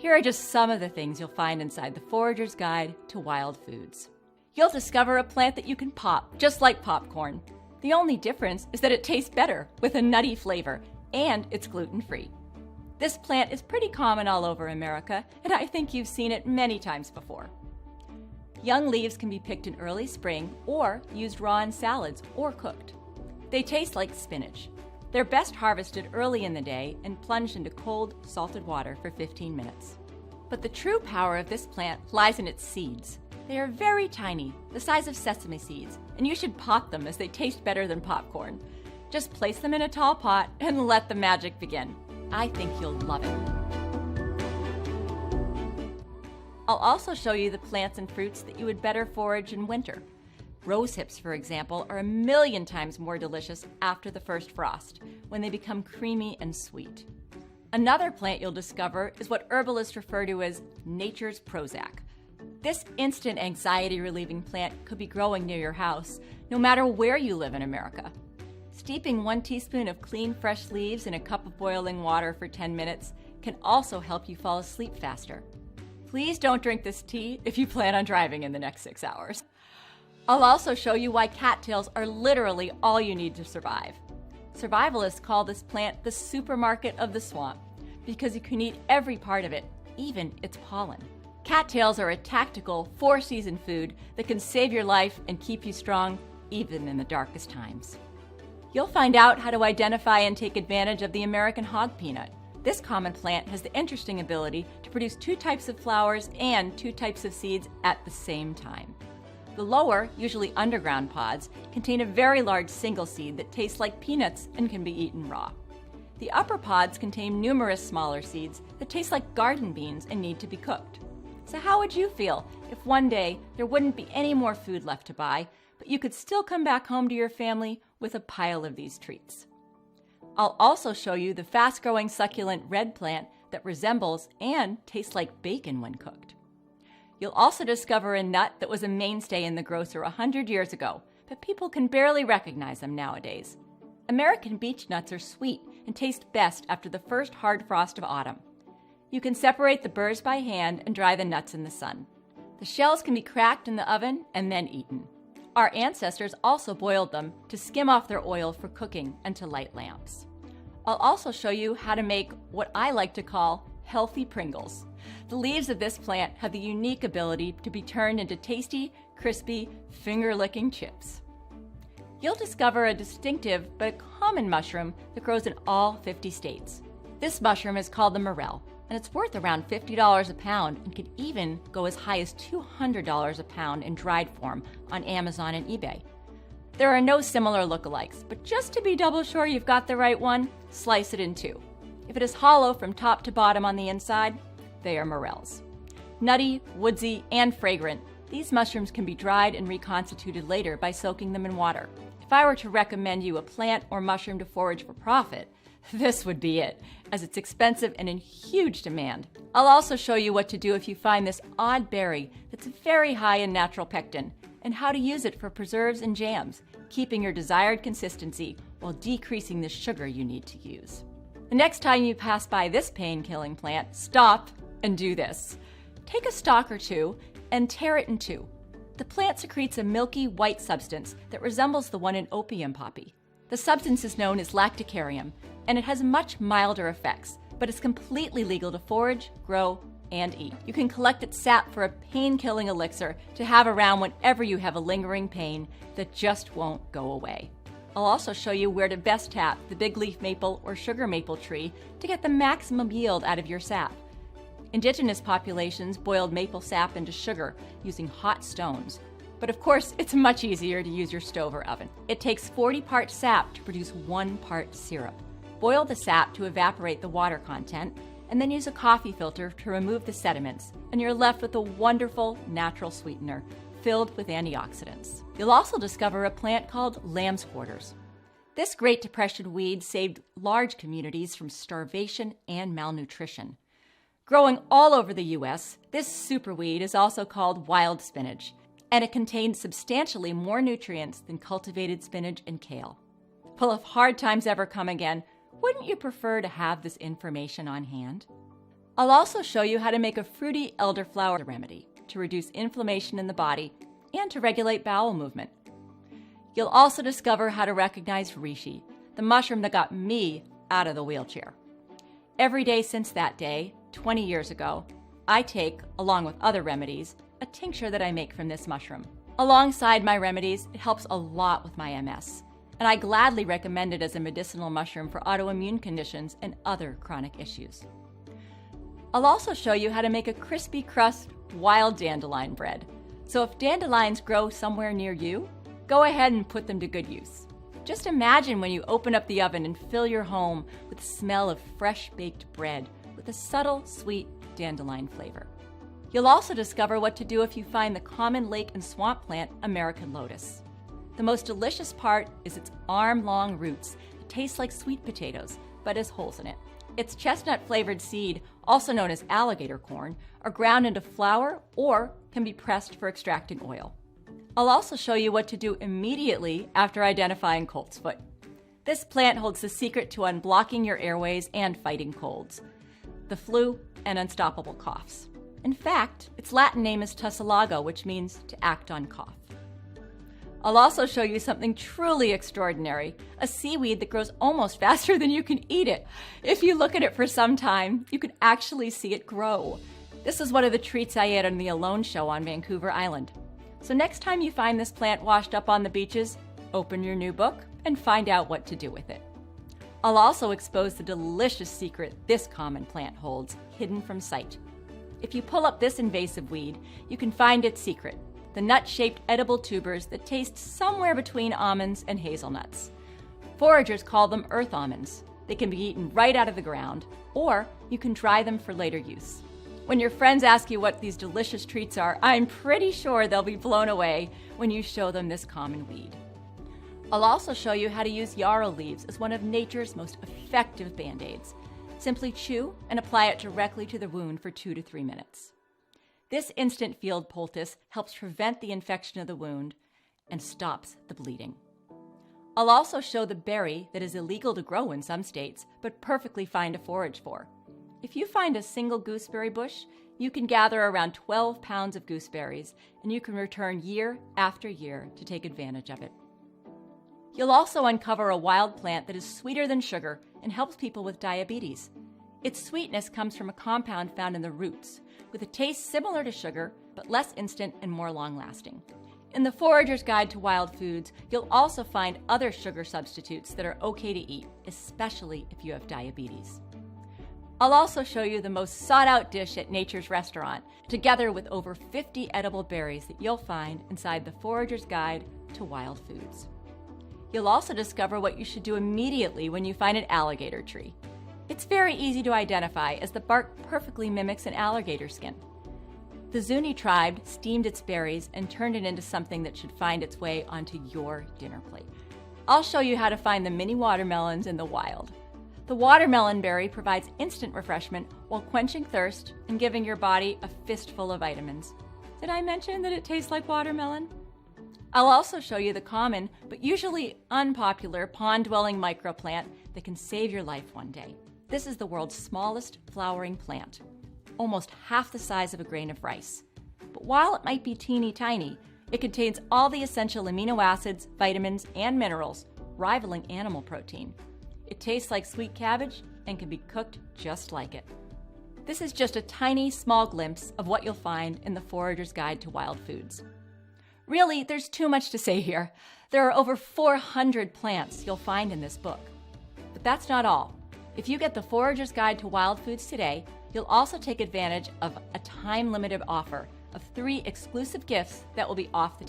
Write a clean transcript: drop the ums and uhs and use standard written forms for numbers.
Here are just some of the things you'll find inside the Forager's Guide to Wild Foods. You'll discover a plant that you can pop, just like popcorn. The only difference is that it tastes better with a nutty flavor, and it's gluten-free. This plant is pretty common all over America, and I think you've seen it many times before. Young leaves can be picked in early spring or used raw in salads or cooked. They taste like spinach. They're best harvested early in the day and plunged into cold, salted water for 15 minutes. But the true power of this plant lies in its seeds. They are very tiny, the size of sesame seeds, and you should pop them as they taste better than popcorn. Just place them in a tall pot and let the magic begin. I think you'll love it. I'll also show you the plants and fruits that you would better forage in winter. Rose hips, for example, are 1,000,000 times more delicious after the first frost, when they become creamy and sweet. Another plant you'll discover is what herbalists refer to as nature's Prozac. This instant anxiety-relieving plant could be growing near your house, no matter where you live in America. Steeping 1 teaspoon of clean, fresh leaves in a cup of boiling water for 10 minutes can also help you fall asleep faster. Please don't drink this tea if you plan on driving in the next 6 hours. I'll also show you why cattails are literally all you need to survive. Survivalists call this plant the supermarket of the swamp because you can eat every part of it, even its pollen. Cattails are a tactical, 4-season food that can save your life and keep you strong even in the darkest times. You'll find out how to identify and take advantage of the American hog peanut. This common plant has the interesting ability to produce 2 types of flowers and 2 types of seeds at the same time. The lower, usually underground pods, contain a very large single seed that tastes like peanuts and can be eaten raw. The upper pods contain numerous smaller seeds that taste like garden beans and need to be cooked. So how would you feel if one day there wouldn't be any more food left to buy, but you could still come back home to your family with a pile of these treats? I'll also show you the fast-growing succulent red plant that resembles and tastes like bacon when cooked. You'll also discover a nut that was a mainstay in the grocer 100 years ago, but people can barely recognize them nowadays. American beech nuts are sweet and taste best after the first hard frost of autumn. You can separate the burrs by hand and dry the nuts in the sun. The shells can be cracked in the oven and then eaten. Our ancestors also boiled them to skim off their oil for cooking and to light lamps. I'll also show you how to make what I like to call healthy Pringles. The leaves of this plant have the unique ability to be turned into tasty, crispy, finger-licking chips. You'll discover a distinctive but common mushroom that grows in all 50 states. This mushroom is called the morel, and it's worth around $50 a pound and could even go as high as $200 a pound in dried form on Amazon and eBay. There are no similar lookalikes, but just to be double sure you've got the right one, slice it in 2. If it is hollow from top to bottom on the inside, they are morels. Nutty, woodsy, and fragrant, these mushrooms can be dried and reconstituted later by soaking them in water. If I were to recommend you a plant or mushroom to forage for profit, this would be it, as it's expensive and in huge demand. I'll also show you what to do if you find this odd berry that's very high in natural pectin, and how to use it for preserves and jams, keeping your desired consistency while decreasing the sugar you need to use. The next time you pass by this pain-killing plant, stop and do this. Take a stalk or 2 and tear it in 2. The plant secretes a milky white substance that resembles the one in opium poppy. The substance is known as lacticarium, and it has much milder effects, but it's completely legal to forage, grow, and eat. You can collect its sap for a pain-killing elixir to have around whenever you have a lingering pain that just won't go away. I'll also show you where to best tap the big leaf maple or sugar maple tree to get the maximum yield out of your sap. Indigenous populations boiled maple sap into sugar using hot stones. But of course, it's much easier to use your stove or oven. It takes 40 parts sap to produce 1 part syrup. Boil the sap to evaporate the water content, and then use a coffee filter to remove the sediments, and you're left with a wonderful natural sweetener filled with antioxidants. You'll also discover a plant called lamb's quarters. This Great Depression weed saved large communities from starvation and malnutrition. Growing all over the U.S., this superweed is also called wild spinach, and it contains substantially more nutrients than cultivated spinach and kale. Well, if hard times ever come again, wouldn't you prefer to have this information on hand? I'll also show you how to make a fruity elderflower remedy to reduce inflammation in the body and to regulate bowel movement. You'll also discover how to recognize reishi, the mushroom that got me out of the wheelchair. Every day since that day, 20 years ago, I take, along with other remedies, a tincture that I make from this mushroom. Alongside my remedies, it helps a lot with my MS, and I gladly recommend it as a medicinal mushroom for autoimmune conditions and other chronic issues. I'll also show you how to make a crispy crust wild dandelion bread. So if dandelions grow somewhere near you, go ahead and put them to good use. Just imagine when you open up the oven and fill your home with the smell of fresh baked bread with a subtle, sweet dandelion flavor. You'll also discover what to do if you find the common lake and swamp plant American lotus. The most delicious part is its arm-long roots that taste like sweet potatoes, but has holes in it. Its chestnut-flavored seed, also known as alligator corn, are ground into flour or can be pressed for extracting oil. I'll also show you what to do immediately after identifying colt's foot. This plant holds the secret to unblocking your airways and fighting colds, the flu, and unstoppable coughs. In fact, its Latin name is tussilago, which means to act on cough. I'll also show you something truly extraordinary, a seaweed that grows almost faster than you can eat it. If you look at it for some time, you can actually see it grow. This is one of the treats I ate on the Alone Show on Vancouver Island. So next time you find this plant washed up on the beaches, open your new book and find out what to do with it. I'll also expose the delicious secret this common plant holds, hidden from sight. If you pull up this invasive weed, you can find its secret, the nut-shaped edible tubers that taste somewhere between almonds and hazelnuts. Foragers call them earth almonds. They can be eaten right out of the ground, or you can dry them for later use. When your friends ask you what these delicious treats are, I'm pretty sure they'll be blown away when you show them this common weed. I'll also show you how to use yarrow leaves as one of nature's most effective Band-Aids. Simply chew and apply it directly to the wound for 2 to 3 minutes. This instant field poultice helps prevent the infection of the wound and stops the bleeding. I'll also show the berry that is illegal to grow in some states, but perfectly fine to forage for. If you find a single gooseberry bush, you can gather around 12 pounds of gooseberries, and you can return year after year to take advantage of it. You'll also uncover a wild plant that is sweeter than sugar and helps people with diabetes. Its sweetness comes from a compound found in the roots, with a taste similar to sugar, but less instant and more long-lasting. In the Forager's Guide to Wild Foods, you'll also find other sugar substitutes that are okay to eat, especially if you have diabetes. I'll also show you the most sought-out dish at Nature's Restaurant, together with over 50 edible berries that you'll find inside the Forager's Guide to Wild Foods. You'll also discover what you should do immediately when you find an alligator tree. It's very easy to identify as the bark perfectly mimics an alligator skin. The Zuni tribe steamed its berries and turned it into something that should find its way onto your dinner plate. I'll show you how to find the mini watermelons in the wild. The watermelon berry provides instant refreshment while quenching thirst and giving your body a fistful of vitamins. Did I mention that it tastes like watermelon? I'll also show you the common, but usually unpopular pond-dwelling microplant that can save your life one day. This is the world's smallest flowering plant, almost half the size of a grain of rice. But while it might be teeny tiny, it contains all the essential amino acids, vitamins, and minerals, rivaling animal protein. It tastes like sweet cabbage and can be cooked just like it. This is just a tiny, small glimpse of what you'll find in the Forager's Guide to Wild Foods. Really, there's too much to say here. There are over 400 plants you'll find in this book. But that's not all. If you get the Forager's Guide to Wild Foods today, you'll also take advantage of a time-limited offer of 3 exclusive gifts that will be off the